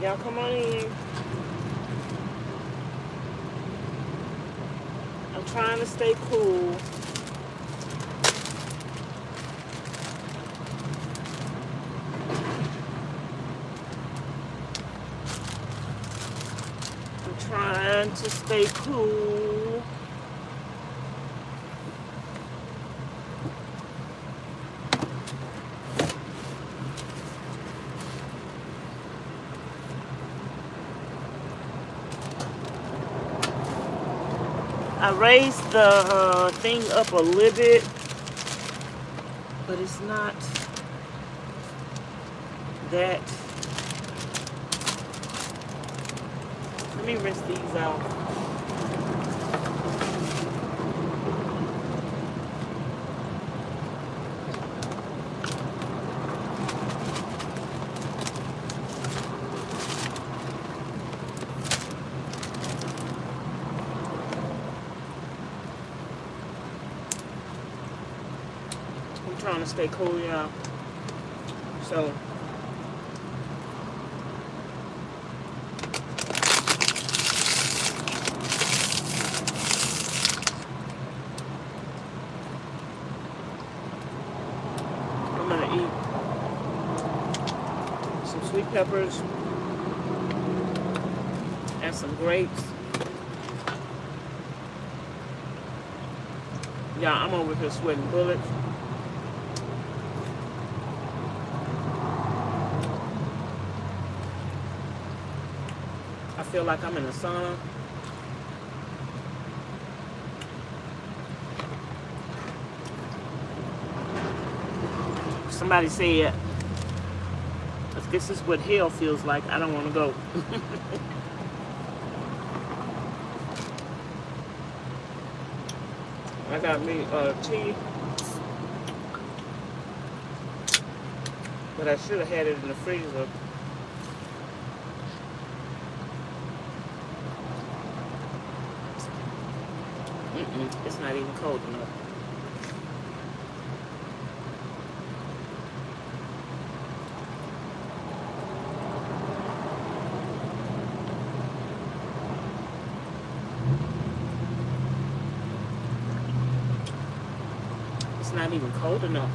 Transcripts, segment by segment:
Y'all come on in. I'm trying to stay cool. I'm trying to stay cool. I raised the thing up a little bit, but it's not that. Let me rinse these out. Trying to stay cool, y'all. So I'm gonna eat some sweet peppers and some grapes. Yeah, I'm over here sweating bullets. I feel like I'm in a sauna. Somebody said, if this is what hell feels like, I don't want to go. I got me tea, but I should have had it in the freezer. It's not even cold enough. It's not even cold enough.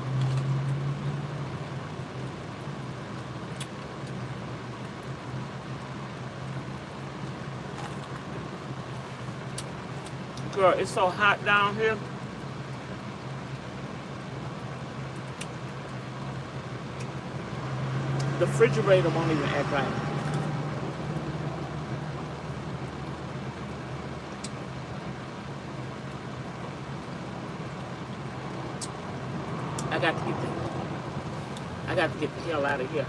Girl, it's so hot down here. The refrigerator won't even act right. I got to get the hell out of here.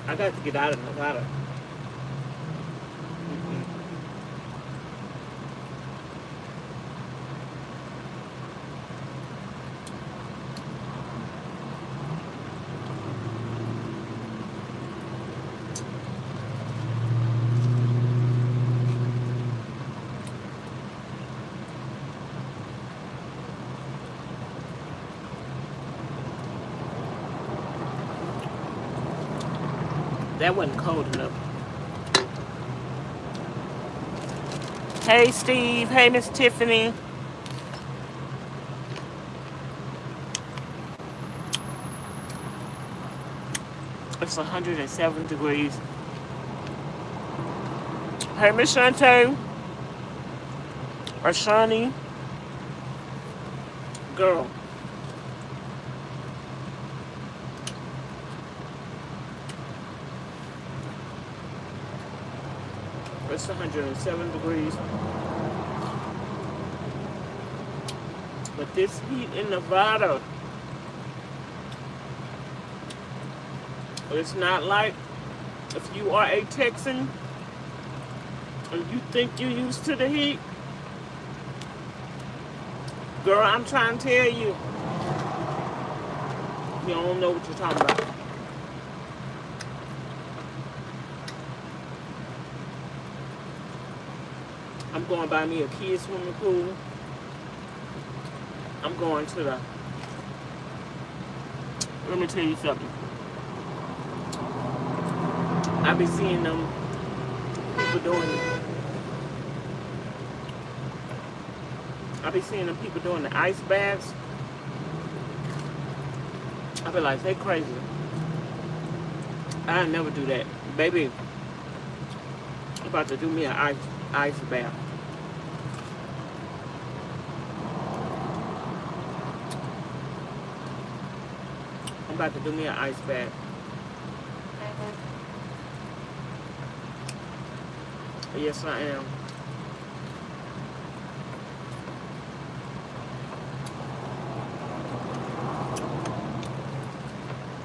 I got to get out of Nevada. That wasn't cold enough. Hey, Steve. Hey, Miss Tiffany. It's 107 degrees. Hey, Miss Shante. Or Shani. Girl. It's 107 degrees. But this heat in Nevada, it's not like if you are a Texan and you think you're used to the heat. Girl, I'm trying to tell you, you don't know what you're talking about. I'm going by me a kids swimming pool. I'm going to the, let me tell you something. I be seeing them people doing the ice baths. I be like, they crazy. I never do that. Baby, I'm about to do me an ice bath. I'm about to do me an ice bath. Yes, I am.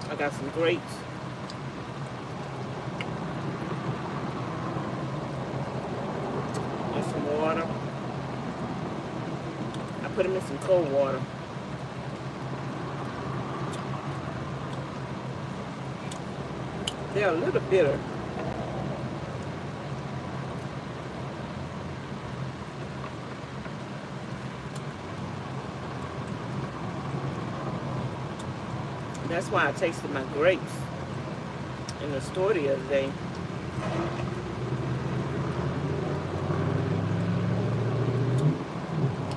I got some grapes. And some water. I put them in some cold water. They're a little bitter. That's why I tasted my grapes in the store the other day.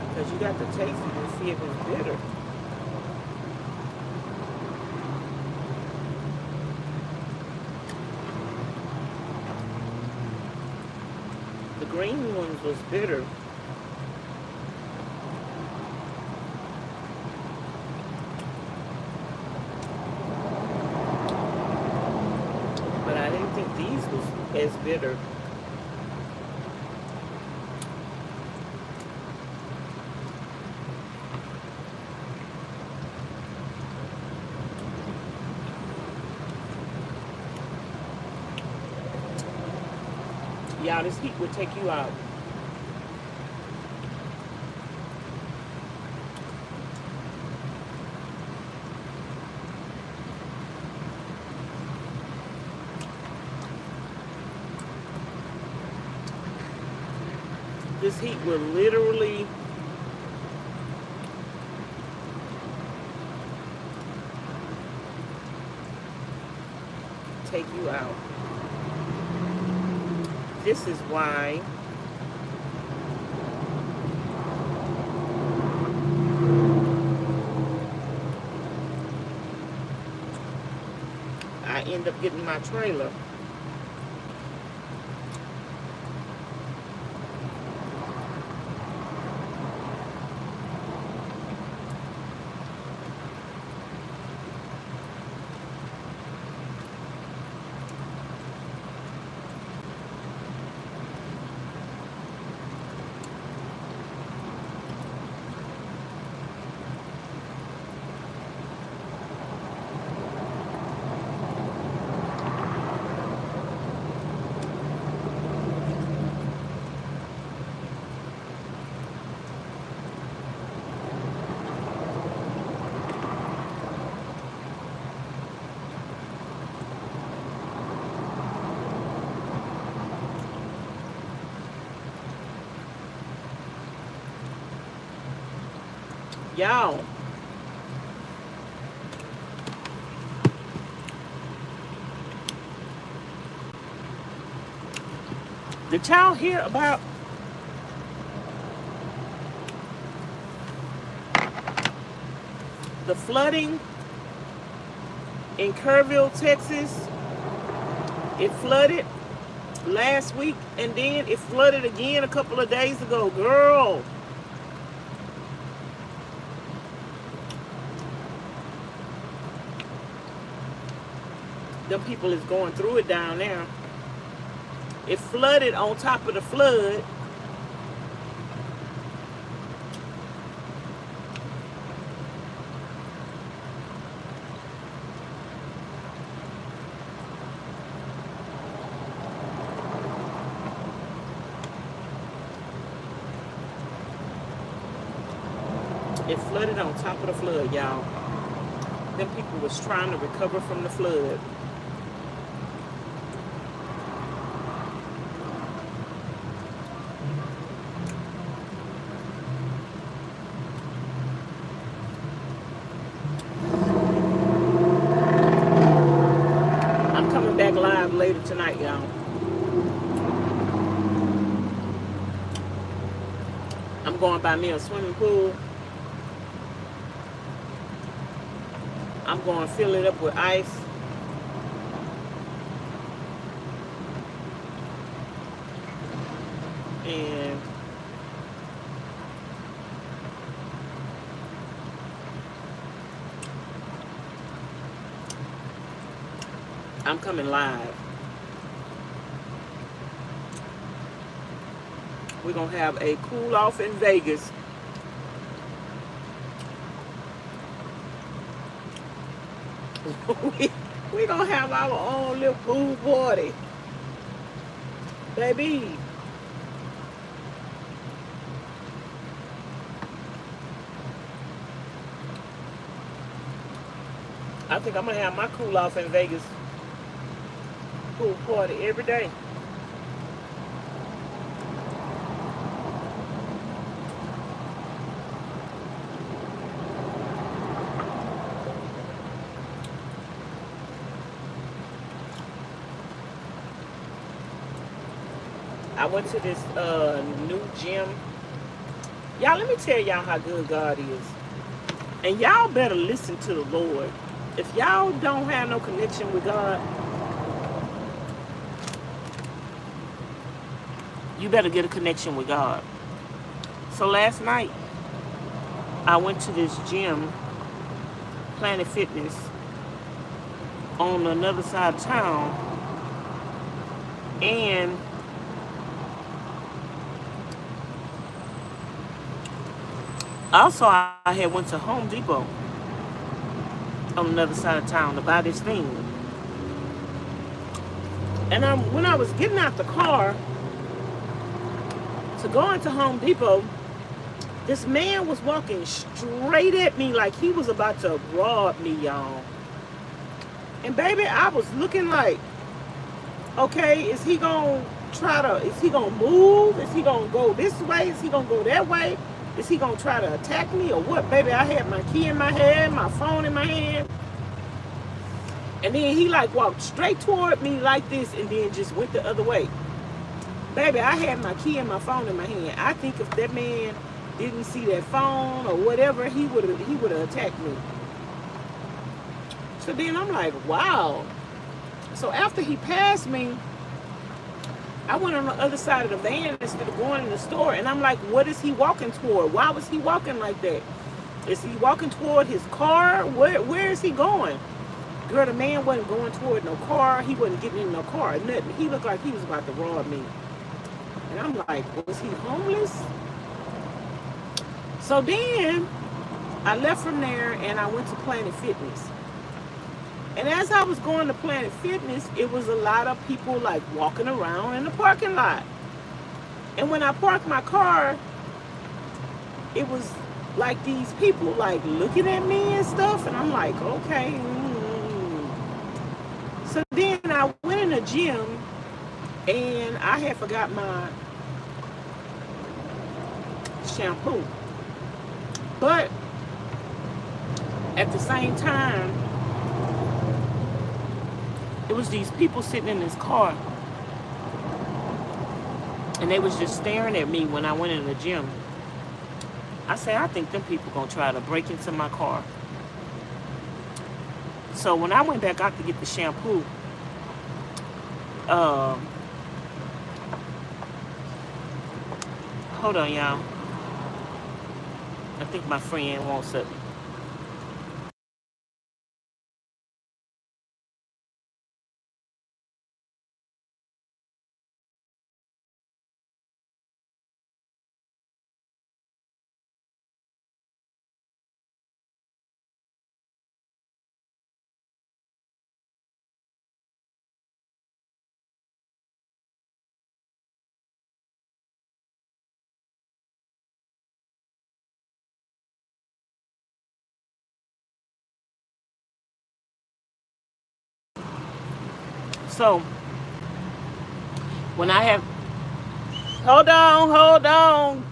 Because you got to taste it and see if it's bitter. The green ones was bitter. These was as bitter. Y'all, this heat would take you out. This heat will literally take you out. This is why I end up getting my trailer. Y'all, did y'all hear about the flooding in Kerrville, Texas? It flooded last week and then it flooded again a couple of days ago. Girl, them people is going through it down there. It flooded on top of the flood. It flooded on top of the flood, y'all. Them people was trying to recover from the flood. night, y'all. I'm going by me a swimming pool. I'm going to fill it up with ice. And I'm coming live. We're going to have a cool off in Vegas. We're going to have our own little pool party. Baby. I think I'm going to have my cool off in Vegas pool party every day. I went to this new gym. Y'all, let me tell y'all how good God is. And y'all better listen to the Lord. If y'all don't have no connection with God, you better get a connection with God. So last night, I went to this gym, Planet Fitness, on another side of town. And also, I had went to Home Depot on another side of town to buy this thing. And when I was getting out the car to go into Home Depot, this man was walking straight at me like he was about to rob me, y'all. And baby, I was looking like, okay, is he gonna move? Is he gonna go this way? Is he gonna go that way? Is he gonna try to attack me or what? Baby, I had my key in my hand, my phone in my hand. And then he like walked straight toward me like this and then just went the other way. Baby, I had my key and my phone in my hand. I think if that man didn't see that phone or whatever, he would have attacked me. So then I'm like, wow. So after he passed me, I went on the other side of the van instead of going in the store. And I'm like, what is he walking toward? Why was he walking like that? Is he walking toward his car? Where is he going? Girl, the man wasn't going toward no car. He wasn't getting in no car. Nothing. He looked like he was about to rob me. And I'm like, was he homeless? So then I left from there and I went to Planet Fitness. And as I was going to Planet Fitness, it was a lot of people like walking around in the parking lot. And when I parked my car, it was like these people like looking at me and stuff. And I'm like, okay. So then I went in the gym and I had forgot my shampoo. But at the same time, it was these people sitting in this car and they was just staring at me when I went in the gym. I said, I think them people gonna try to break into my car. So when I went back out to get the shampoo, hold on, y'all. I think my friend wants something. So when I have, hold on.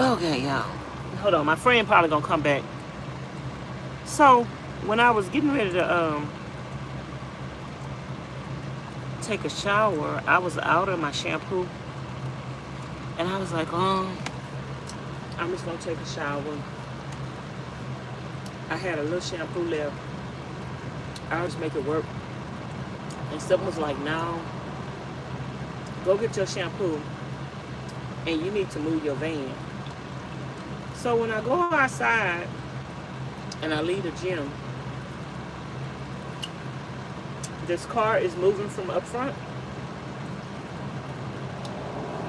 Okay, y'all. Hold on, my friend probably gonna come back. So when I was getting ready to take a shower, I was out of my shampoo, and I was like, I'm just gonna take a shower. I had a little shampoo left. I'll just make it work. And someone was like, no, go get your shampoo, and you need to move your van. So when I go outside and I leave the gym, this car is moving from up front,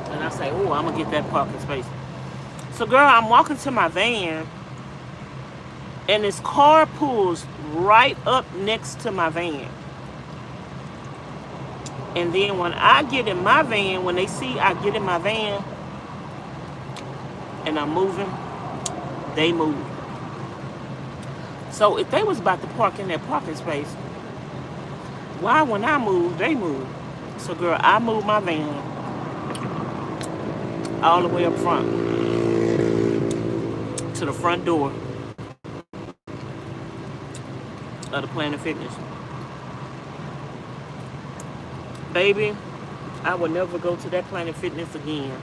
and I say, oh, I'm gonna get that parking space. So girl, I'm walking to my van, and this car pulls right up next to my van. And then when I get in my van, when they see I get in my van and I'm moving, they move. So if they was about to park in that parking space, why when I move, they move? So girl, I moved my van all the way up front to the front door of the Planet Fitness. Baby, I would never go to that Planet Fitness again.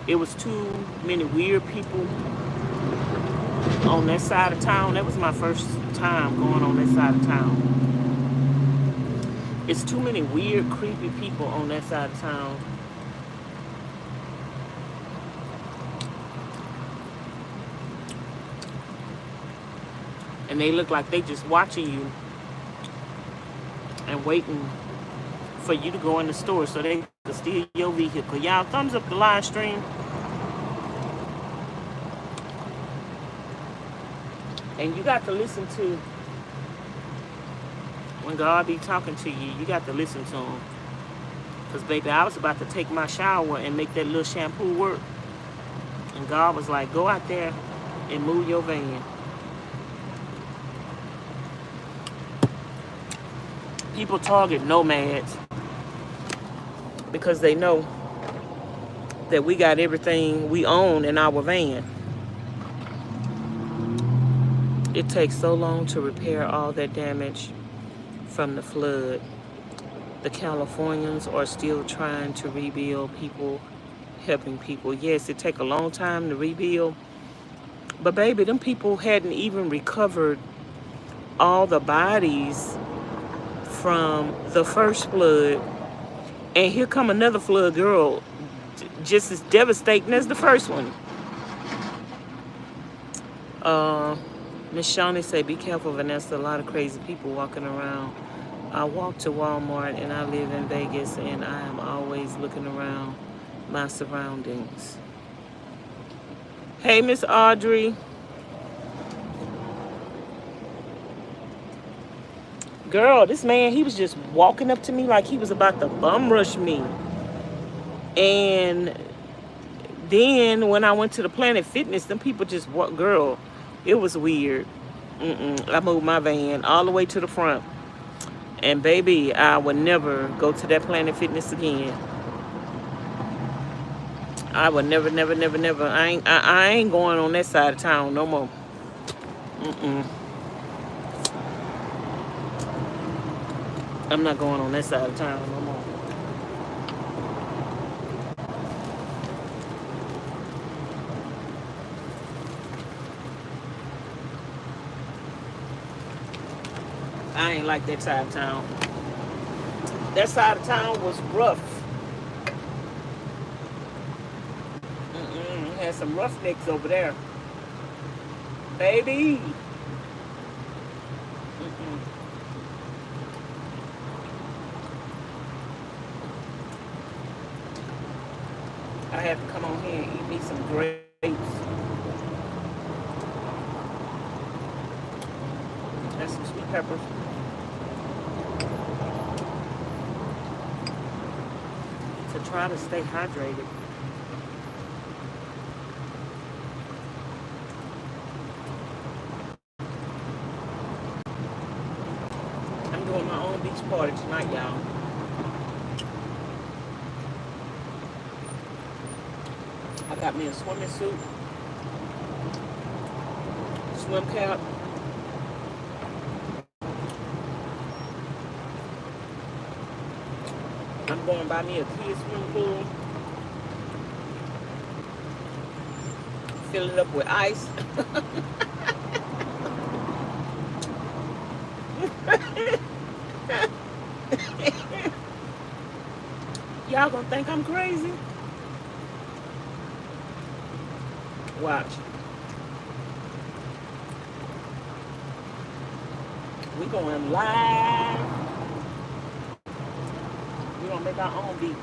It was too many weird people on that side of town. That was my first time going on that side of town. It's too many weird, creepy people on that side of town. And they look like they just watching you and waiting for you to go in the store so they can steal your vehicle. Y'all, thumbs up the live stream. And you got to listen to, when God be talking to you, you got to listen to him. Because, baby, I was about to take my shower and make that little shampoo work. And God was like, go out there and move your van. People target nomads because they know that we got everything we own in our van. It takes so long to repair all that damage from the flood. The Californians are still trying to rebuild, people helping people. Yes, it takes a long time to rebuild. But baby, them people hadn't even recovered all the bodies from the first flood. And here come another flood, girl, just as devastating as the first one. Ms Charlene say, be careful, Vanessa. A lot of crazy people walking around. I walk to Walmart and I live in Vegas, and I am always looking around my surroundings. Hey, Miss Audrey. Girl, this man, he was just walking up to me like he was about to bum rush me. And then when I went to the Planet Fitness, them people just walked. Girl, it was weird. I moved my van all the way to the front. And baby, I would never go to that Planet Fitness again. I would never. I ain't going on that side of town no more. I'm not going on that side of town no more. I ain't like that side of town. That side of town was rough. Had some roughnecks over there. Baby. I had to come on here and eat me some grapes. And some sweet peppers. To try to stay hydrated. I'm doing my own beach party tonight, y'all. I got me a swimming suit, swim cap. I'm going to buy me a kid's swimming pool. Fill it up with ice. Y'all gonna think I'm crazy? Watch. We going live. We gonna make our own beach.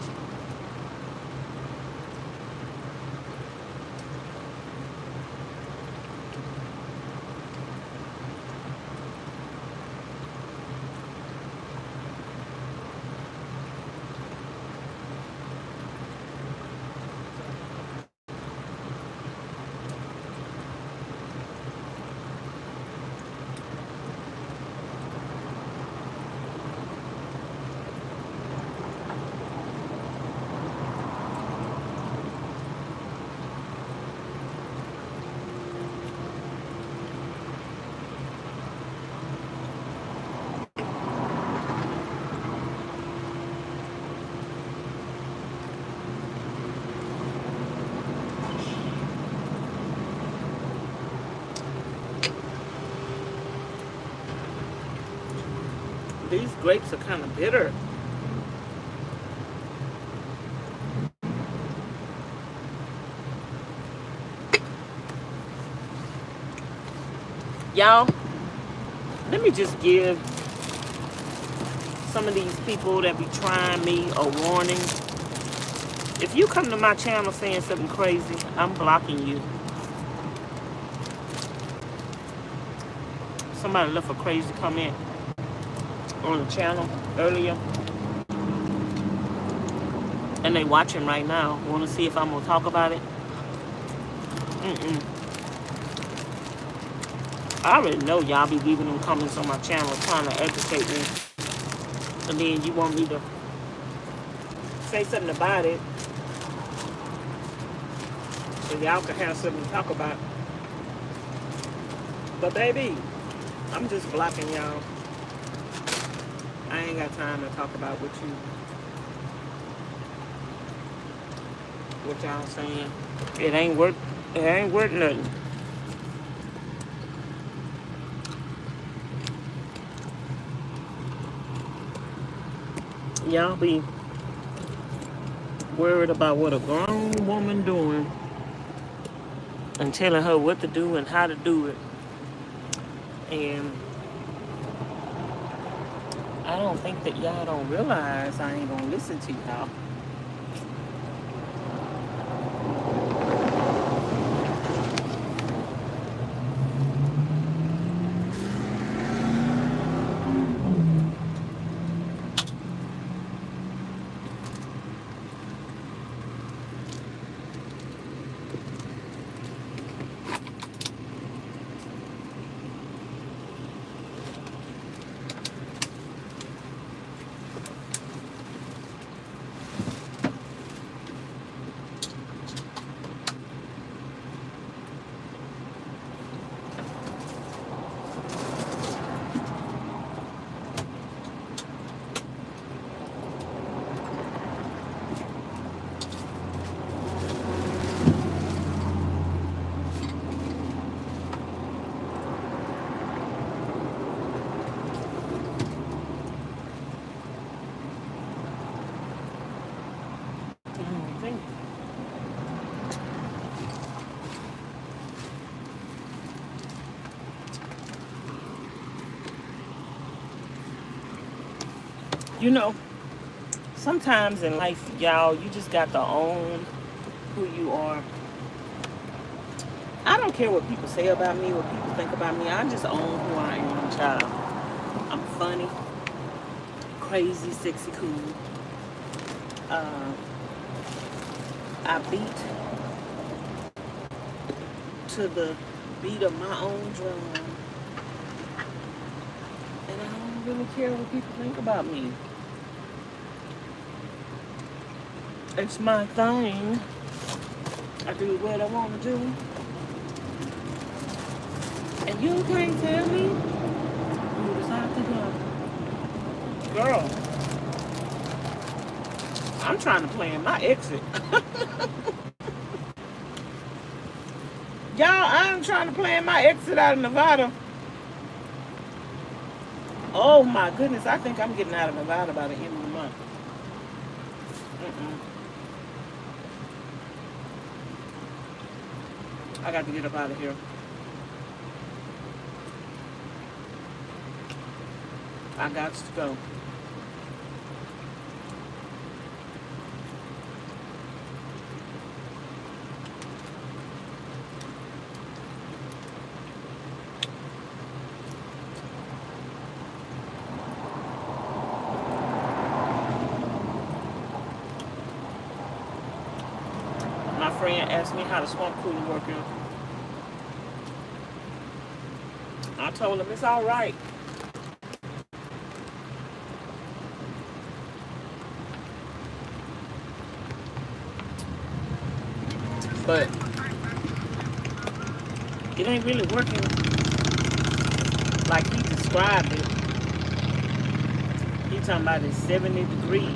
These grapes are kind of bitter. Y'all, let me just give some of these people that be trying me a warning. If you come to my channel saying something crazy, I'm blocking you. Somebody left a crazy comment on the channel earlier, and they watching right now. Want to see if I'm gonna talk about it? I already know y'all be leaving them comments on my channel trying to educate me, and then you want me to say something about it so y'all can have something to talk about. But baby, I'm just blocking y'all. I ain't got time to talk about what y'all saying. It ain't worth nothing. Y'all be worried about what a grown woman doing and telling her what to do and how to do it. And I don't think that y'all don't realize I ain't gonna listen to y'all. You know, sometimes in life, y'all, you just got to own who you are. I don't care what people say about me, what people think about me. I just own who I am, child. I'm funny, crazy, sexy, cool. I beat to the beat of my own drum. And I don't really care what people think about me. It's my thing. I do what I want to do. And you can't tell me who decide to go. Girl, I'm trying to plan my exit. Y'all, I'm trying to plan my exit out of Nevada. Oh my goodness, I think I'm getting out of Nevada by the end of the month. I got to get up out of here. I got to go. My friend asked me how the swamp cooler working. I told him it's all right. But it ain't really working like he described it. He talking about it's 70 degrees.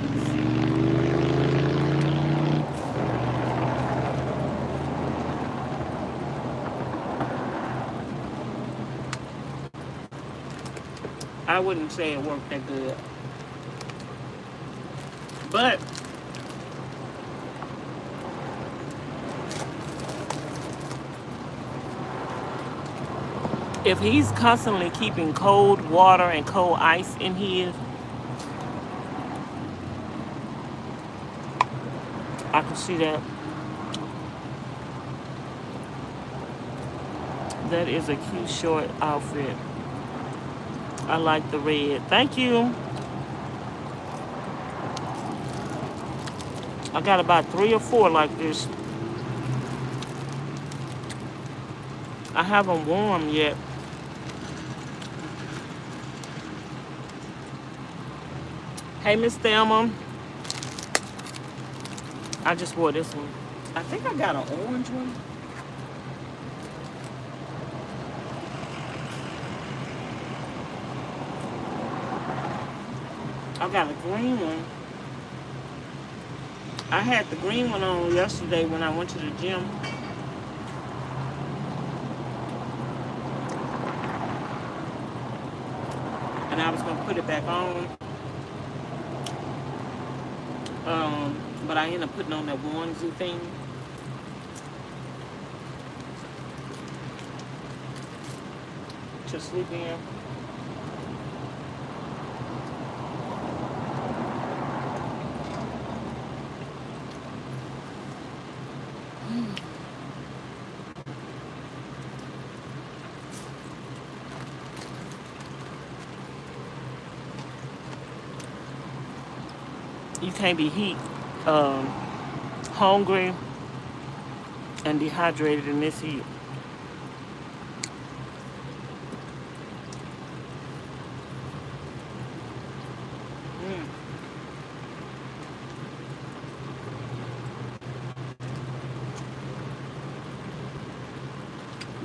I wouldn't say it worked that good. But if he's constantly keeping cold water and cold ice in his, I can see that. That is a cute short outfit. I like the red. Thank you. I got about 3 or 4 like this. I haven't worn them yet. Hey, Miss Thelma. I just wore this one. I think I got an orange one. I got a green one. I had the green one on yesterday when I went to the gym. And I was going to put it back on. But I ended up putting on that onesie thing. To sleep in. You can't be hungry and dehydrated in this heat.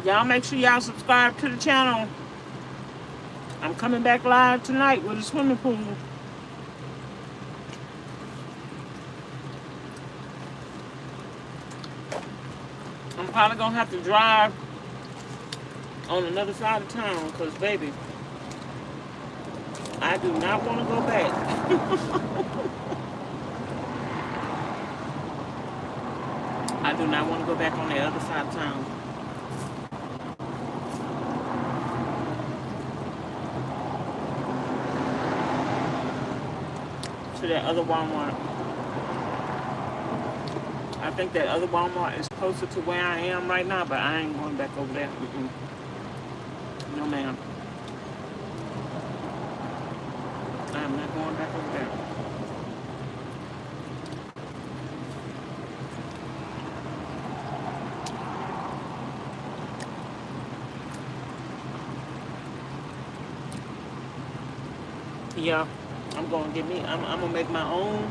Y'all make sure y'all subscribe to the channel. I'm coming back live tonight with a swimming pool. I'm probably gonna have to drive on another side of town because, baby, I do not want to go back. I do not want to go back on the other side of town. To that other Walmart. I think that other Walmart is closer to where I am right now, but I ain't going back over there. No, ma'am. I am not going back over there. Yeah, I'm gonna get me. I'm gonna make my own.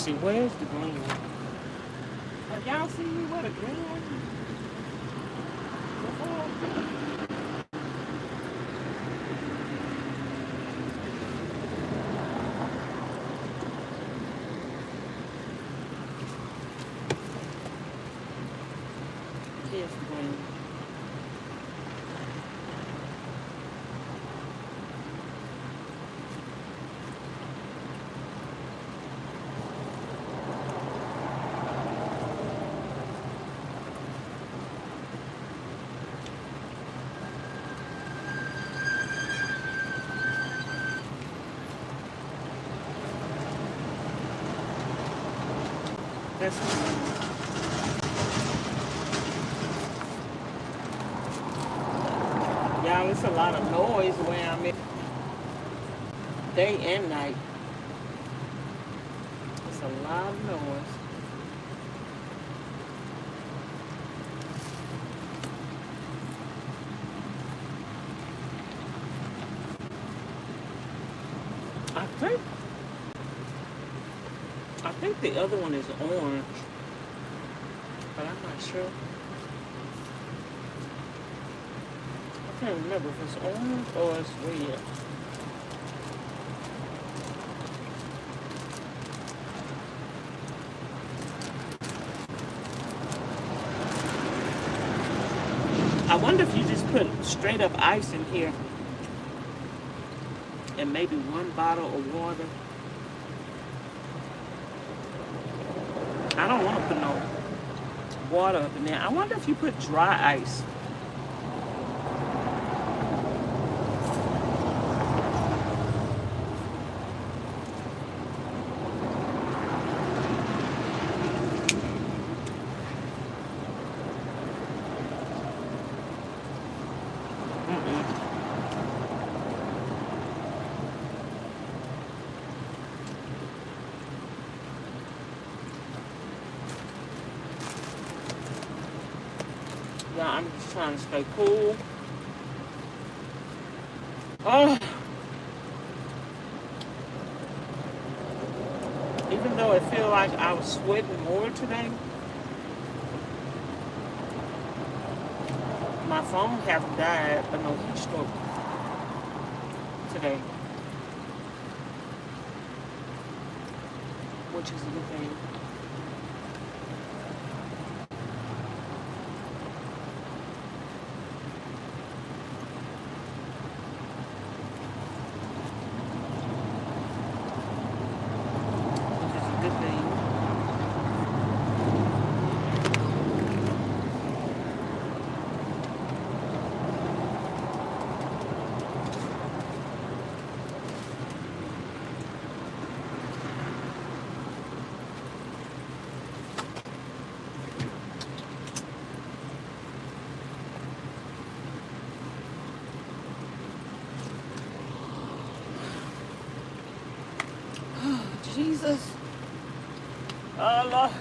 see, where's the green? Have y'all seen me with a green one before? Here's the green. That's y'all, it's a lot of noise where I'm at. Day and night. It's a lot of noise. I think the other one is orange, but I'm not sure. I can't remember if it's orange or it's red. I wonder if you just put straight up ice in here and maybe one bottle of water. I don't want to put no water up in there. I wonder if you put dry ice. Yeah, I'm just trying to stay cool. Oh. Even though it feels like I was sweating more today, my phone hasn't died of no heat stroke today, which is a good thing. Jesus. Oh, Lord.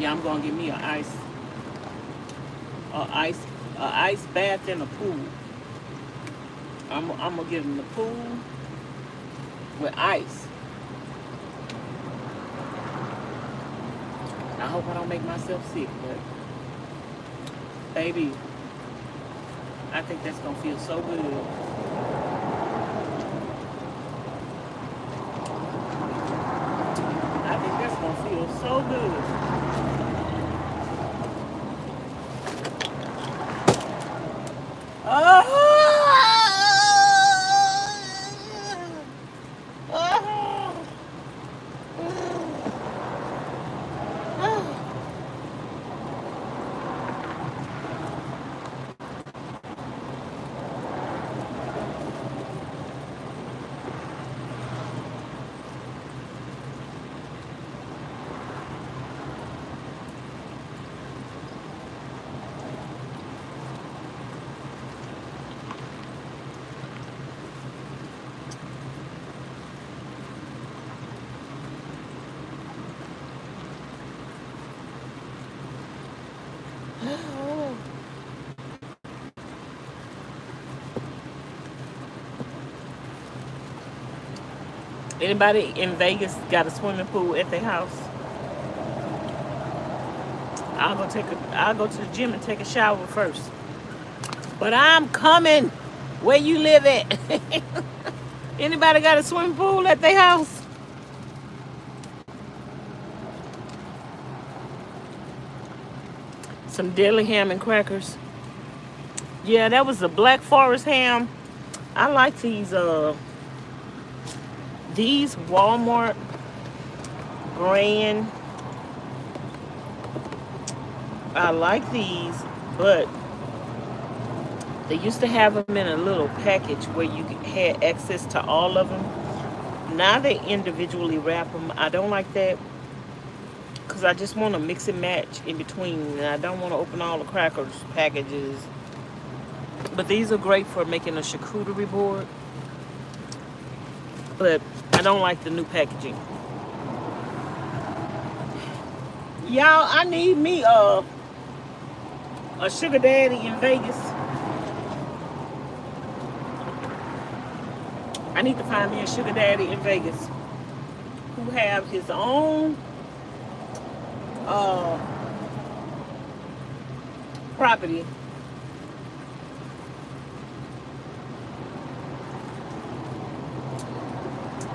Yeah, I'm gonna give me an ice bath in a pool. I'm gonna get in the pool with ice. I hope I don't make myself sick, but baby, I think that's gonna feel so good. I think that's gonna feel so good. Anybody in Vegas got a swimming pool at their house? I'll go to the gym and take a shower first. But I'm coming where you live at. Anybody got a swimming pool at their house? Some deli ham and crackers. Yeah, that was the Black Forest ham. I like these Walmart brand. I like these, but they used to have them in a little package where you had access to all of them. Now they individually wrap them. I don't like that because I just want to mix and match in between. And I don't want to open all the crackers packages. But these are great for making a charcuterie board. But I don't like the new packaging. Y'all, I need me a sugar daddy in Vegas. I need to find me a sugar daddy in Vegas who have his own property.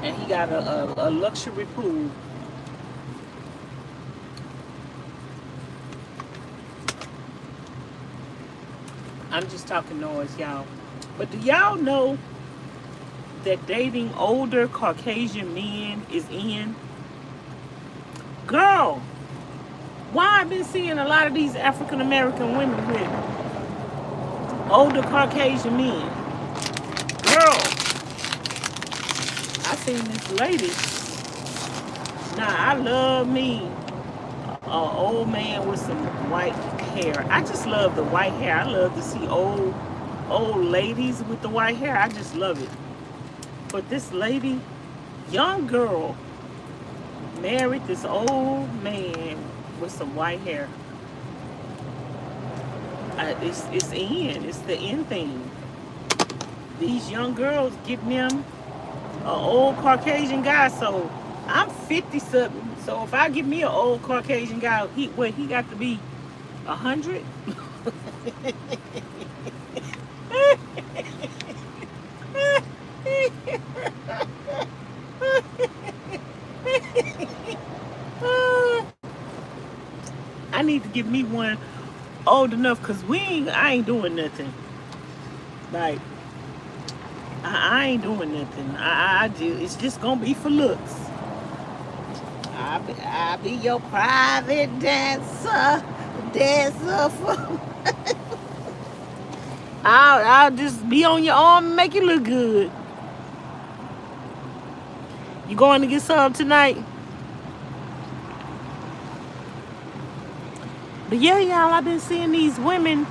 And he got a luxury pool. I'm just talking noise, y'all. But do y'all know that dating older Caucasian men is in? Girl, why I've been seeing a lot of these African American women with older Caucasian men? Girl, I seen this lady. Nah, I love me an old man with some white hair. I just love the white hair. I love to see old ladies with the white hair. I just love it. But this lady, young girl, married this old man with some white hair. It's in. It's the in thing. These young girls give them an old Caucasian guy. So I'm 50 something. So if I give me an old Caucasian guy, he got to be 100. I need to give me one old enough, cause I ain't doing nothing. Like I ain't doing nothing. It's just gonna be for looks. I'll be your private dancer for. I'll just be on your arm and make you look good. You going to get some tonight? But yeah, y'all, I've been seeing these women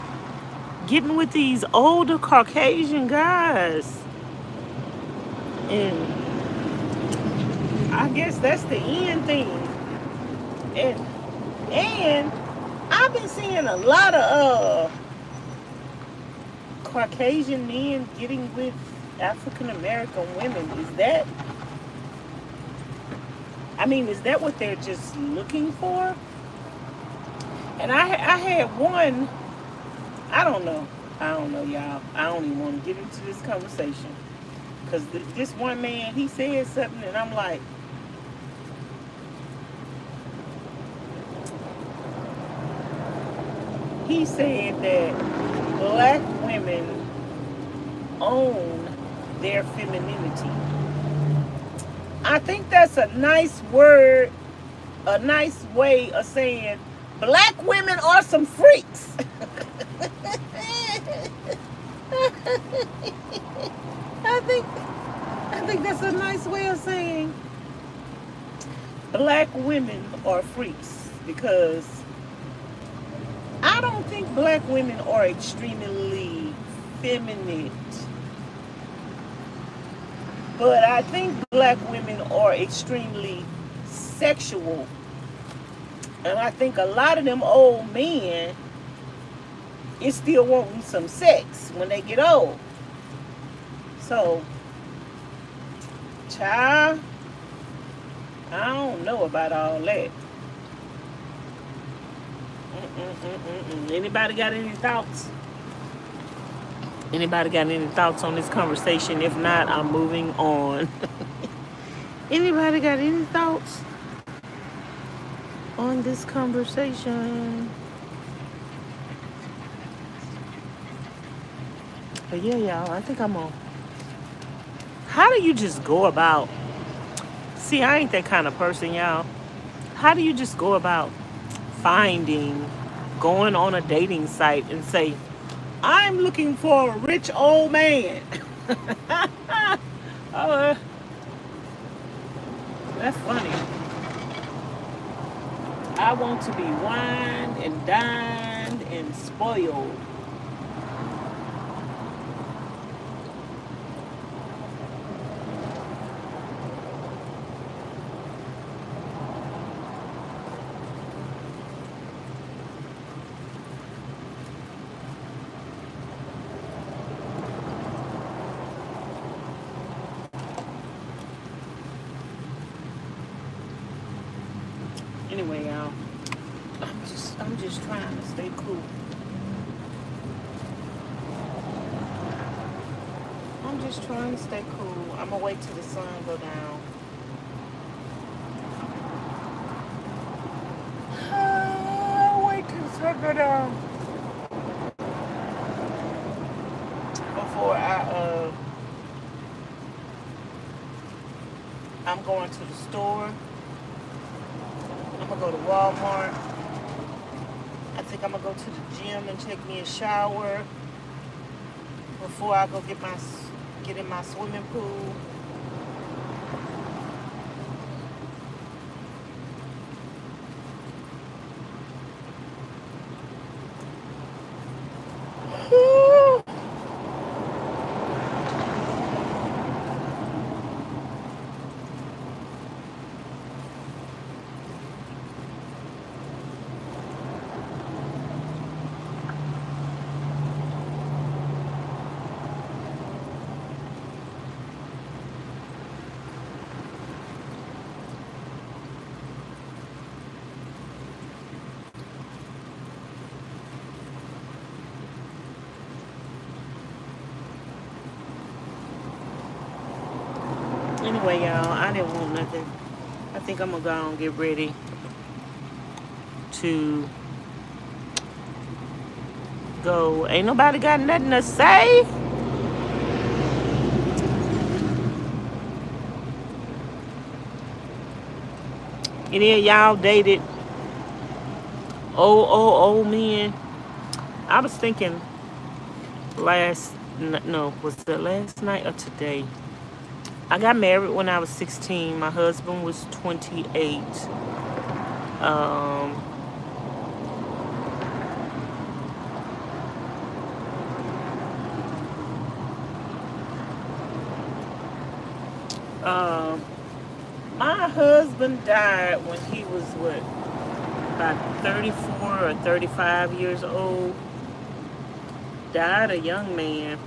getting with these older Caucasian guys. And I guess that's the end thing. And I've been seeing a lot of Caucasian men getting with African American women. Is that what they're just looking for? And I had one, I don't know, y'all. I don't even want to get into this conversation. Because this one man, he said something, and I'm like, he said that black women own their femininity. I think that's a nice word, a nice way of saying black women are some freaks. I think that's a nice way of saying black women are freaks, because I don't think black women are extremely feminine, but I think black women are extremely sexual. And I think a lot of them old men it's still wanting some sex when they get old. So, child, I don't know about all that. Anybody got any thoughts? Anybody got any thoughts on this conversation? If not, I'm moving on. Anybody got any thoughts on this conversation? But yeah, y'all, I think I'm on. How do you just go about? See, I ain't that kind of person, y'all. How do you just go about going on a dating site and say, I'm looking for a rich old man? Oh, that's funny. I want to be wined and dined and spoiled. Anyway, y'all, I'm just trying to stay cool. I'm just trying to stay cool. I'm gonna wait till the sun go down. Wait till the sun go down before I'm going to the store. I'm gonna go to Walmart. I think I'm gonna go to the gym and take me a shower before I go get in my swimming pool. Anyway, y'all, I didn't want nothing. I think I'm gonna go and get ready to go. Ain't nobody got nothing to say? Any of y'all dated old men? I was thinking was it last night or today? I got married when I was 16. My husband was 28. My husband died when he was about 34 or 35 years old. Died a young man.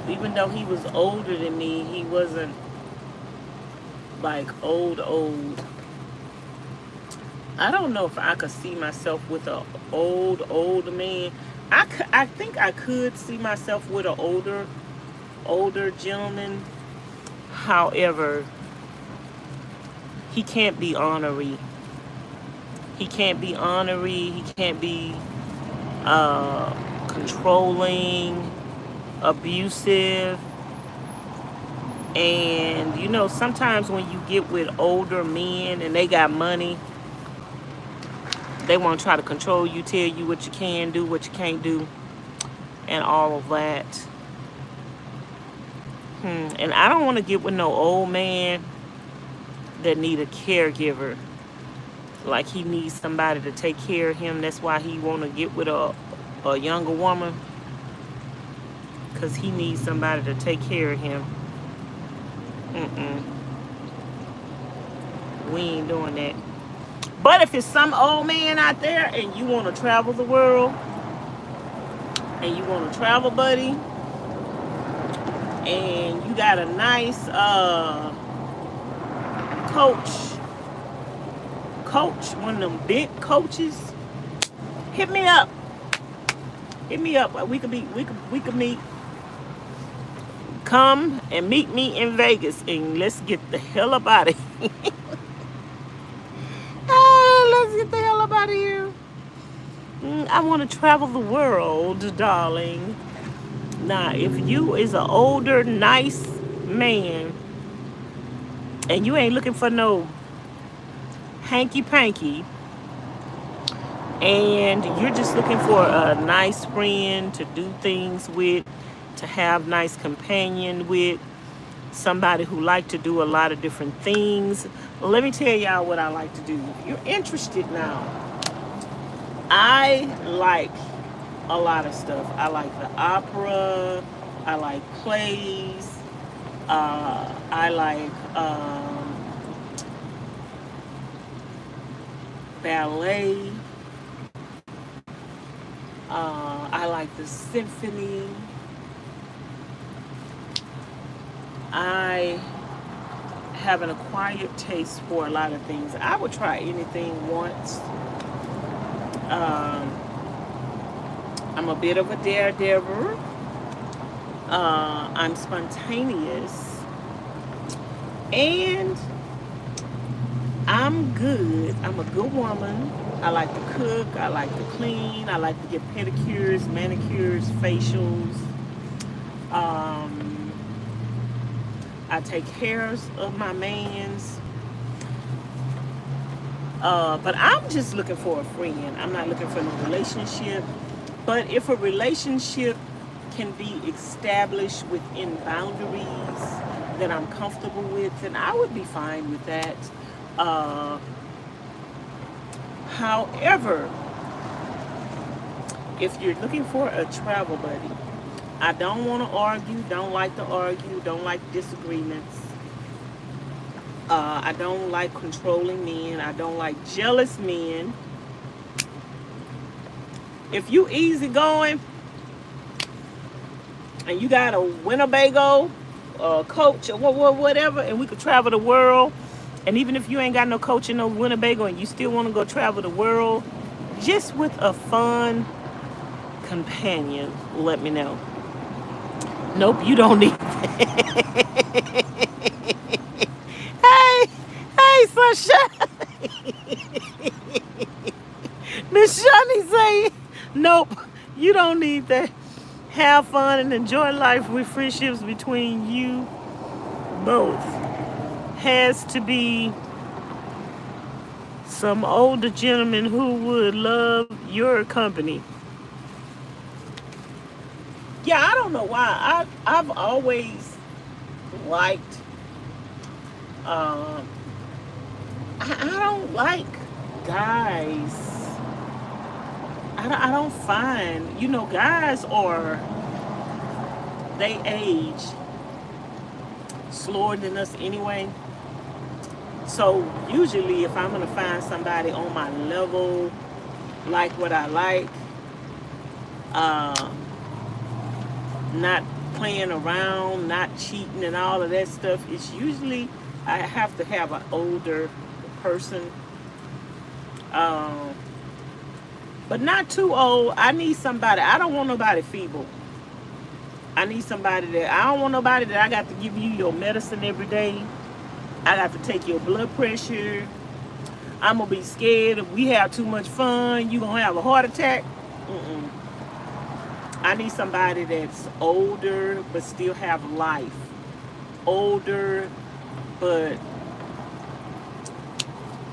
Even though he was older than me, he wasn't like old. I don't know if I could see myself with an old man. I think I could see myself with an older gentleman. However, he can't be ornery. He can't be controlling, abusive. And you know, sometimes when you get with older men and they got money, they want to try to control you, tell you what you can do, what you can't do, and all of that. And I don't want to get with no old man that need a caregiver. Like he needs somebody to take care of him. That's why he want to get with a younger woman. Because he needs somebody to take care of him. We ain't doing that. But if it's some old man out there and you want to travel the world and you want to travel buddy and you got a nice coach, one of them big coaches, hit me up. Hit me up. We could meet. Come and meet me in Vegas and let's get the hell up out of here. Let's get the hell up out of here. I want to travel the world, darling. Now, if you is an older, nice man and you ain't looking for no hanky-panky and you're just looking for a nice friend to do things with, to have nice companion with, somebody who like to do a lot of different things. Well, let me tell y'all what I like to do. If you're interested now, I like a lot of stuff. I like the opera. I like plays. I like ballet. I like the symphony. I have an acquired taste for a lot of things. I would try anything once. I'm a bit of a daredevil. I'm spontaneous. And I'm good. I'm a good woman. I like to cook. I like to clean. I like to get pedicures, manicures, facials. I take care of my mans. But I'm just looking for a friend. I'm not looking for a relationship. But if a relationship can be established within boundaries that I'm comfortable with, then I would be fine with that. However, if you're looking for a travel buddy, I don't want to argue, don't like to argue, don't like disagreements. I don't like controlling men. I don't like jealous men. If you easygoing and you got a Winnebago coach or whatever, and we could travel the world, and even if you ain't got no coach in no Winnebago and you still want to go travel the world, just with a fun companion, let me know. Nope, you don't need that. Hey, sunshine. Ms Charlene say, nope, you don't need that. Have fun and enjoy life with friendships between you both. Has to be some older gentleman who would love your company. Yeah, I don't know why. I've always liked. I don't like guys. I don't find, guys they age slower than us anyway. So usually if I'm going to find somebody on my level, like what I like, not playing around, not cheating and all of that stuff, it's usually I have to have an older person. But not too old. I need somebody. I don't want nobody feeble. I need somebody I don't want nobody that I got to give you your medicine every day. I got to take your blood pressure. I'm going to be scared if we have too much fun, you're going to have a heart attack. I need somebody that's older but still have life. Older but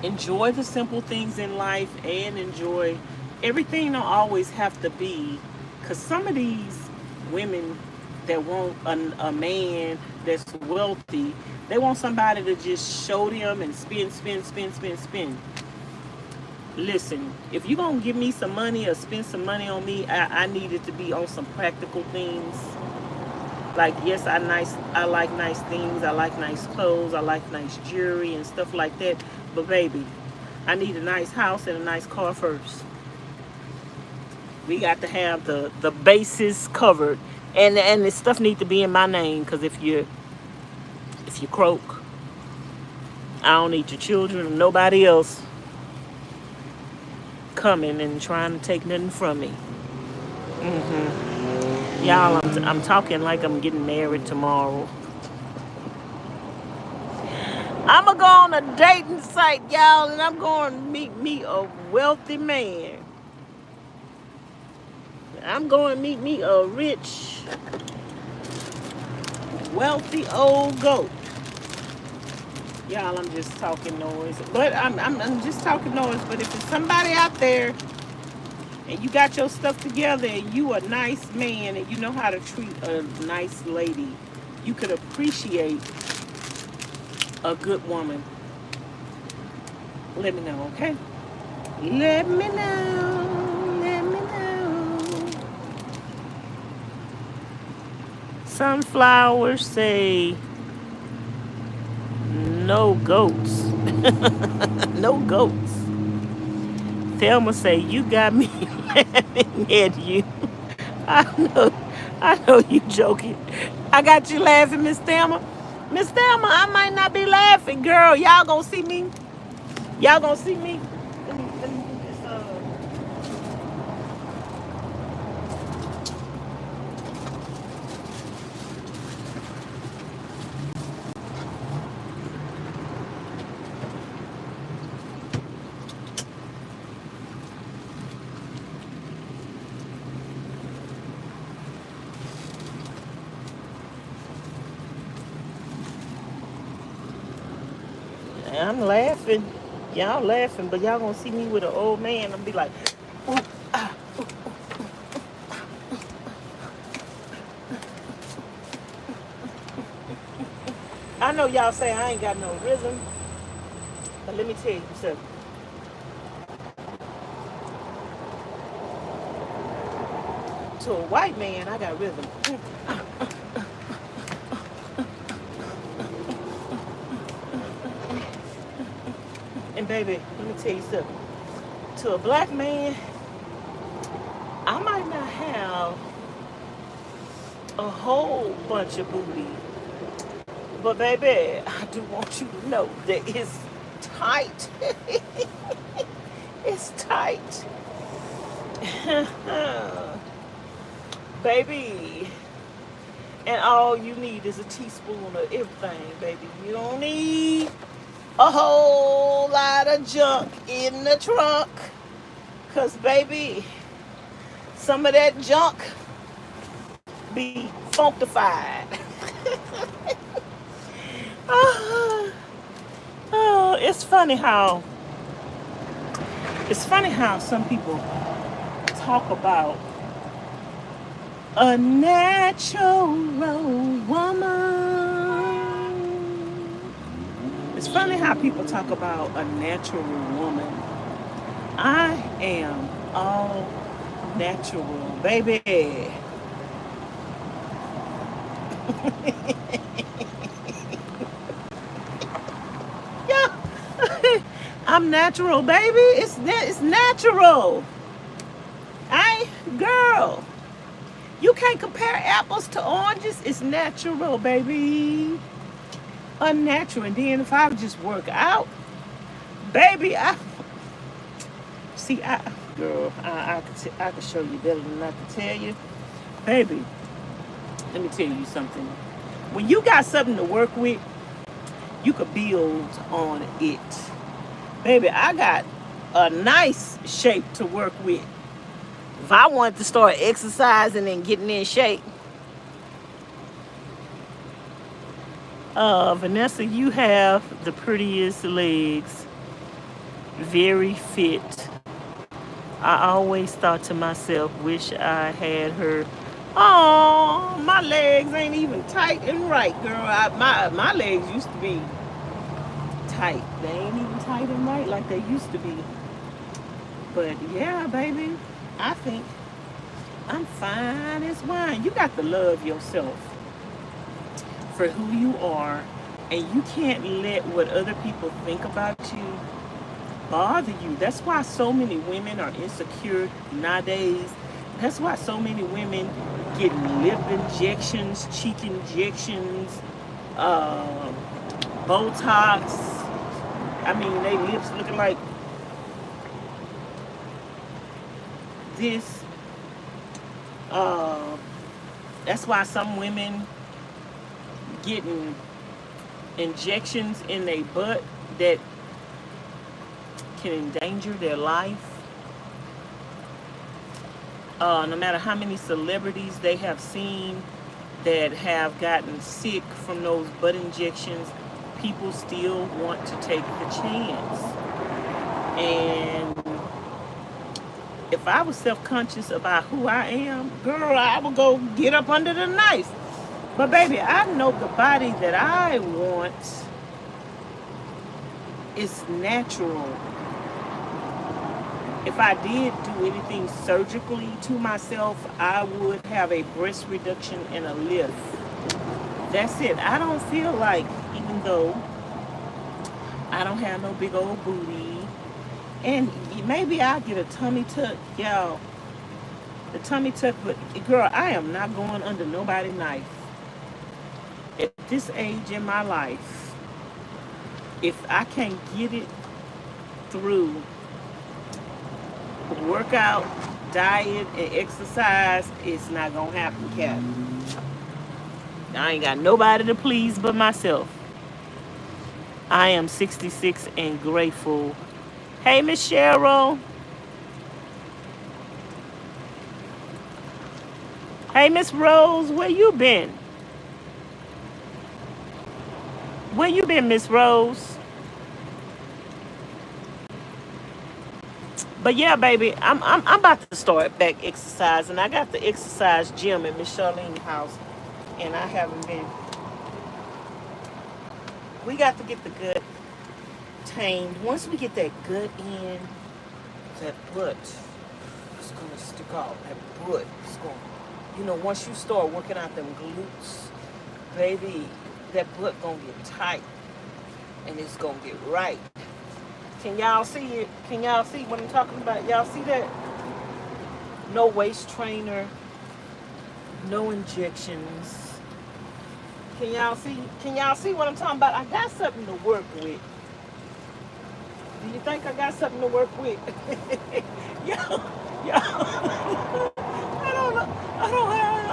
enjoy the simple things in life and enjoy everything. Don't always have to be, because some of these women that want a man that's wealthy, they want somebody to just show them and spend. Listen, if you're going to give me some money or spend some money on me, I need it to be on some practical things. Like, yes, I like nice things. I like nice clothes. I like nice jewelry and stuff like that. But baby, I need a nice house and a nice car first. We got to have the bases covered, and the stuff need to be in my name. Cause if you croak, I don't need your children or nobody else coming and trying to take nothing from me. Y'all, I'm talking like I'm getting married tomorrow. I'm gonna go on a dating site, y'all, and I'm going to meet me a wealthy man. I'm going to meet me a rich, wealthy old goat. Y'all, I'm just talking noise. But I'm just talking noise. But if there's somebody out there and you got your stuff together and you a nice man and you know how to treat a nice lady, you could appreciate a good woman. Let me know, okay? Let me know. Let me know. Sunflowers say no goats. No goats. Thelma say you got me laughing at you. I know you joking. I got you laughing, Miss Thelma. Miss Thelma, I might not be laughing, girl. Y'all gonna see me. Y'all gonna see me. Let me do this. I'm laughing. Y'all laughing, but y'all gonna see me with an old man. I'm be like, ooh, ah. I know y'all say I ain't got no rhythm, but let me tell you something. To a white man, I got rhythm. And baby, let me tell you something. To a black man, I might not have a whole bunch of booty, but baby, I do want you to know that it's tight. It's tight. Baby. And all you need is a teaspoon of everything, baby. You don't need a whole lot of junk in the trunk. Cause baby, some of that junk be funkified. Oh, it's funny how some people talk about a natural woman. It's funny how people talk about a natural woman. I am all natural, baby. Yeah. I'm natural, baby. It's natural. Girl. You can't compare apples to oranges. It's natural, baby. Unnatural. And then if I just work out, baby, girl, I could show you better than I could tell you. Baby, let me tell you something. When you got something to work with, you could build on it. Baby, I got a nice shape to work with. If I wanted to start exercising and getting in shape, Vanessa, you have the prettiest legs. Very fit. I always thought to myself, wish I had her. Oh, my legs ain't even tight and right, girl. My legs used to be tight. They ain't even tight and right like they used to be. But yeah, baby, I think I'm fine as wine. You got to love yourself for who you are, and you can't let what other people think about you bother you. That's why so many women are insecure nowadays. That's why so many women get lip injections, cheek injections, uh, Botox. I mean, they lips looking like this. That's why some women getting injections in their butt that can endanger their life. No matter how many celebrities they have seen that have gotten sick from those butt injections, people still want to take the chance. And if I was self-conscious about who I am, girl, I would go get up under the knife. But baby, I know the body that I want is natural. If I did do anything surgically to myself, I would have a breast reduction and a lift. That's it. I don't feel like, even though I don't have no big old booty, and maybe I'll get a tummy tuck, y'all. The tummy tuck, but girl, I am not going under nobody's knife. At this age in my life, if I can't get it through workout, diet, and exercise, it's not gonna happen, cat. I ain't got nobody to please but myself. I am 66 and grateful. Hey, Ms Cheryl. Hey, Miss Rose, where you been? Where you been, Miss Rose? But yeah, baby, I'm about to start back exercising. I got the exercise gym at Ms Charlene's house, and I haven't been. We got to get the gut tamed. Once we get that gut in, that butt is gonna stick out. That butt is gonna, once you start working out them glutes, baby, that butt gonna get tight, and it's gonna get right. Can y'all see it? Can y'all see what I'm talking about? Y'all see that? No waist trainer, no injections. Can y'all see? Can y'all see what I'm talking about? I got something to work with. Do you think I got something to work with? yo,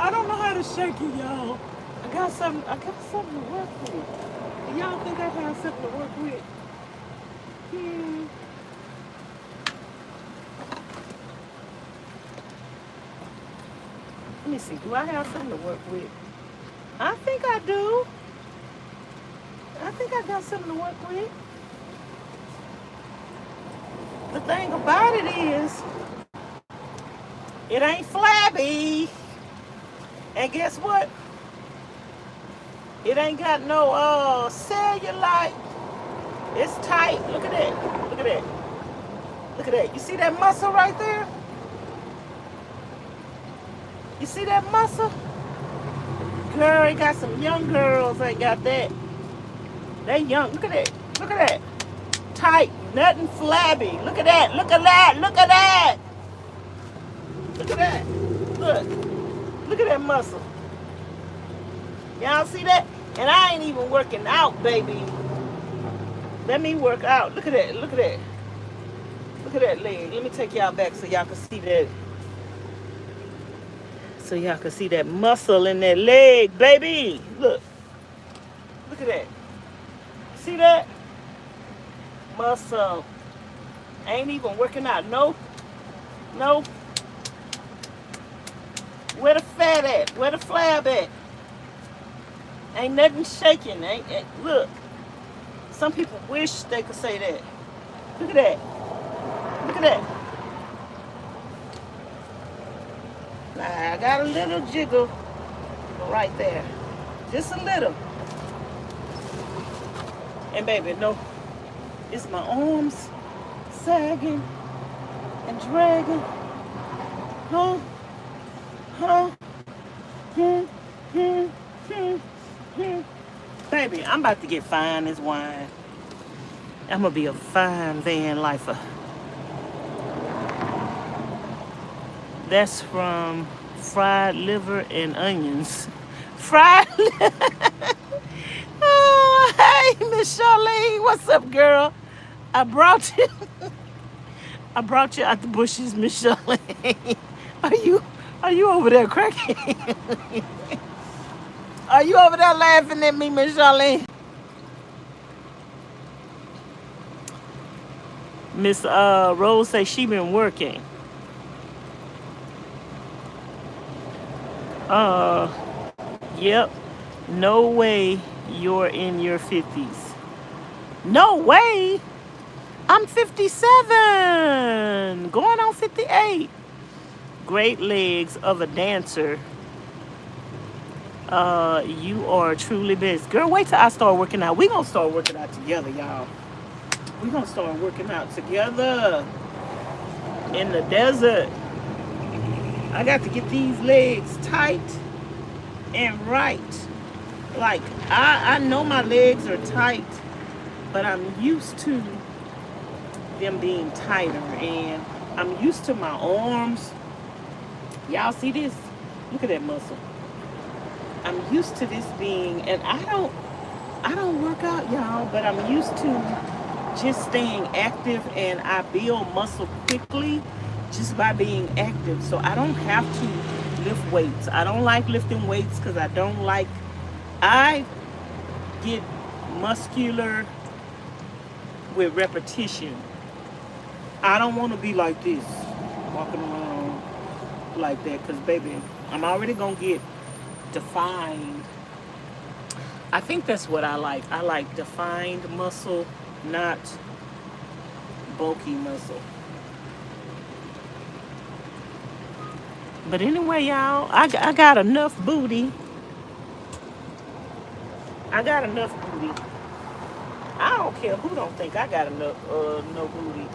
I don't know how to shake it, y'all. I got something to work with. Do y'all think I have something to work with? Let me see. Do I have something to work with? I think I do. I think I got something to work with. The thing about it is, it ain't flabby. And guess what? It ain't got no cellulite. It's tight. Look at that. Look at that. Look at that. You see that muscle right there? You see that muscle? Girl, it got some young girls that got that. They young. Look at that. Look at that. Tight. Nothing flabby. Look at that. Look at that. Look at that. Look at that. Look. Look at that muscle. Y'all see that? And I ain't even working out, baby. Let me work out. Look at that. Look at that. Look at that leg. Let me take y'all back so y'all can see that. So y'all can see that muscle in that leg, baby. Look. Look at that. See that? Muscle. Ain't even working out. No. No. Where the fat at? Where the flab at? Ain't nothing shaking. Ain't look. Some people wish they could say that. Look at that. Look at that. Now, I got a little jiggle right there. Just a little. And baby, no. It's my arms sagging and dragging. Huh? Huh? Baby, I'm about to get fine as wine. I'm gonna be a fine van lifer. That's from fried liver and onions. Fried liver. Oh, hey, Ms Charlene, what's up, girl? I brought you. I brought you out the bushes, Ms Charlene. Are you? Are you over there cracking? Are you over there laughing at me, Ms Charlene? Miss Rose say she been working. Uh, yep. No way you're in your 50s. No way. I'm 57. Going on 58. Great legs of a dancer. You are truly best. Girl, wait till I start working out. We gonna start working out together, y'all. We gonna start working out together in the desert. I got to get these legs tight and right. Like, I know my legs are tight, but I'm used to them being tighter, and I'm used to my arms. Y'all see this? Look at that muscle. I'm used to this being, and I don't work out, y'all, but I'm used to just staying active, and I build muscle quickly just by being active. So I don't have to lift weights. I don't like lifting weights because I get muscular with repetition. I don't want to be like this, walking around like that, because baby, I'm already gonna get defined. I think that's what I like. I like defined muscle, not bulky muscle. But anyway, y'all, I got enough booty. I got enough booty. I don't care who don't think I got enough no booty.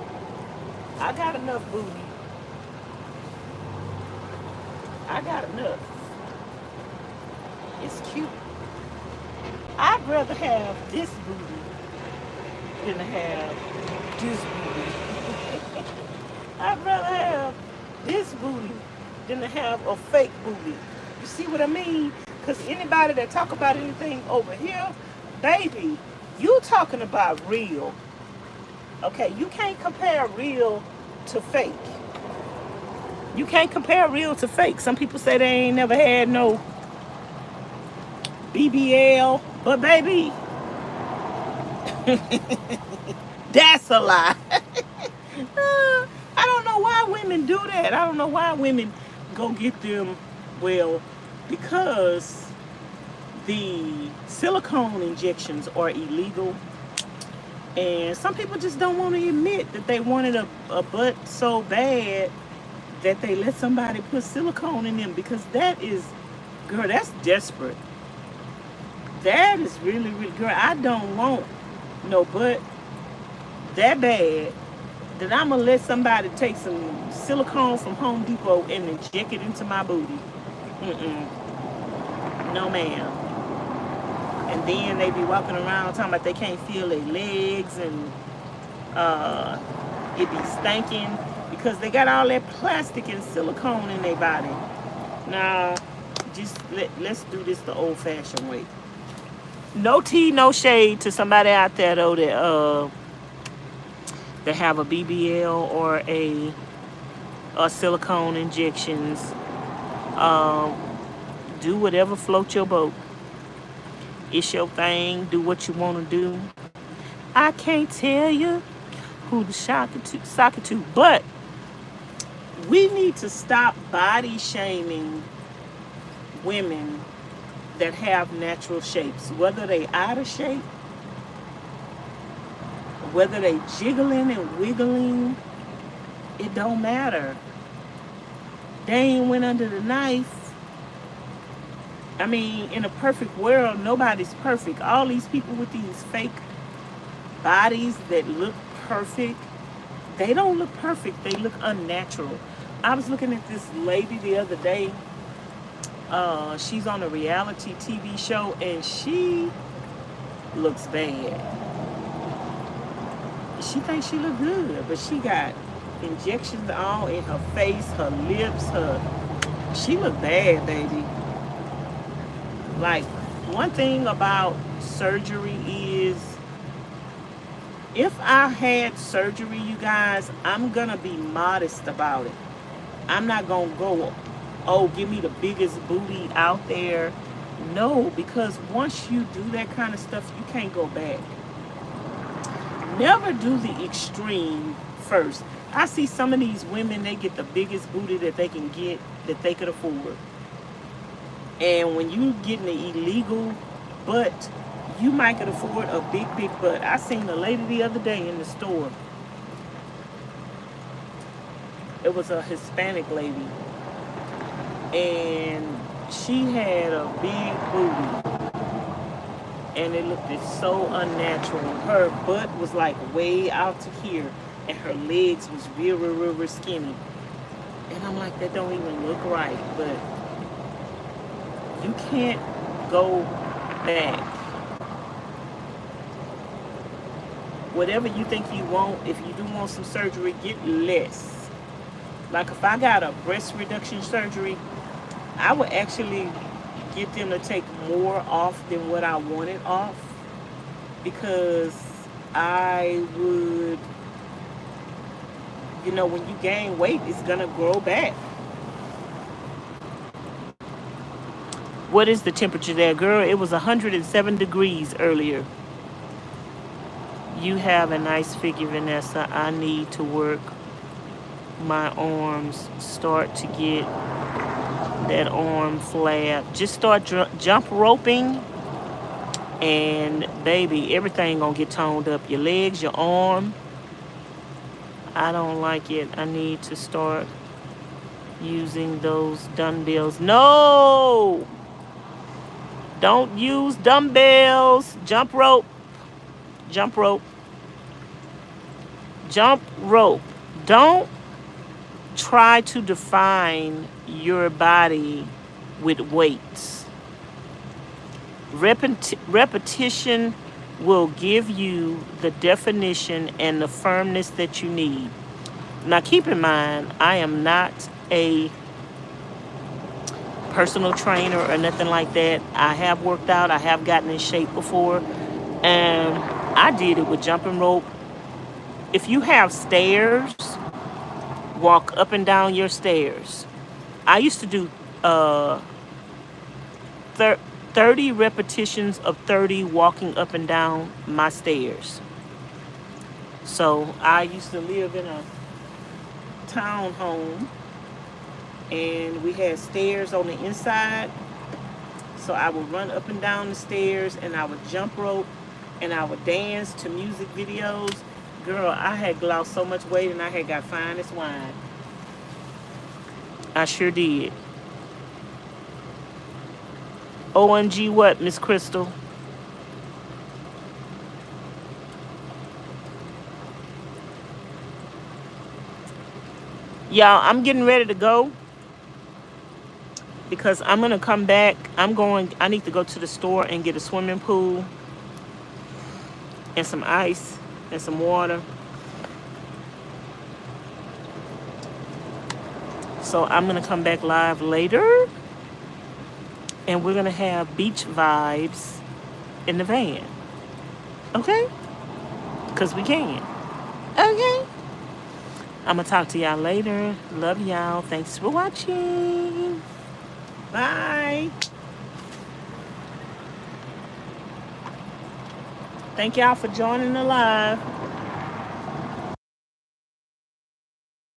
I got enough booty. I got enough. It's cute. I'd rather have this booty than to have this booty. I'd rather have this booty than to have a fake booty. You see what I mean? Because anybody that talk about anything over here, baby, you talking about real. Okay, you can't compare real to fake. You can't compare real to fake. Some people say they ain't never had no BBL, but baby, that's a lie. I don't know why women do that. I don't know why women go get them, well, because the silicone injections are illegal, and some people just don't want to admit that they wanted a butt so bad that they let somebody put silicone in them, because that is, girl, that's desperate. That is really, really, girl, I don't want no butt that bad that I'm going to let somebody take some silicone from Home Depot and inject it into my booty. No, ma'am. And then they be walking around talking about they can't feel their legs, and it be stinking because they got all that plastic and silicone in their body. Now, just let's do this the old-fashioned way. No tea, no shade to somebody out there though that have a BBL or a silicone injections. Do whatever floats your boat. It's your thing. Do what you want to do. I can't tell you who to sock it to, but we need to stop body shaming women that have natural shapes, whether they out of shape, whether they jiggling and wiggling, it don't matter. They ain't went under the knife. I mean, in a perfect world, nobody's perfect. All these people with these fake bodies that look perfect, they don't look perfect. They look unnatural. I was looking at this lady the other day. She's on a reality TV show, and she looks bad. She thinks she look good, but she got injections all in her face, her lips, she look bad, baby. Like, one thing about surgery is, if I had surgery, you guys, I'm gonna be modest about it. I'm not gonna go, oh, give me the biggest booty out there. No, because once you do that kind of stuff, you can't go back. Never do the extreme first. I see some of these women, they get the biggest booty that they can get, that they could afford. And when you getting the illegal butt, you might could afford a big, big butt. I seen a lady the other day in the store. It was a Hispanic lady. And she had a big booty. And it looked so unnatural. Her butt was like way out to here. And her legs was real, real, real, real skinny. And I'm like, that don't even look right. But you can't go back. Whatever you think you want, if you do want some surgery, get less. Like if I got a breast reduction surgery, I would actually get them to take more off than what I wanted off, because I would, you know, when you gain weight, it's gonna grow back. What is the temperature there, girl? It was 107 degrees earlier. You have a nice figure, Vanessa. I need to work my arms. Start to get that arm flab. Just start jump roping, and baby, everything gonna get toned up. Your legs, your arm. I don't like it. I need to start using those dumbbells. No! Don't use dumbbells. Jump rope. Jump rope. Jump rope. Don't try to define your body with weights. Repetition will give you the definition and the firmness that you need. Now keep in mind, I am not a personal trainer or nothing like that. I have worked out. I have gotten in shape before. And I did it with jumping rope. If you have stairs, walk up and down your stairs. I used to do 30 repetitions of 30 walking up and down my stairs. So I used to live in a townhome, and we had stairs on the inside. So I would run up and down the stairs, and I would jump rope, and I would dance to music videos. Girl, I had lost so much weight, and I had got fine as wine. I sure did. OMG what, Miss Crystal? Y'all, I'm getting ready to go, because I'm going to come back. I need to go to the store and get a swimming pool and some ice and some water. So I'm going to come back live later, and we're going to have beach vibes in the van. Okay? Because we can. Okay? I'm going to talk to y'all later. Love y'all. Thanks for watching. Bye. Thank y'all for joining the live.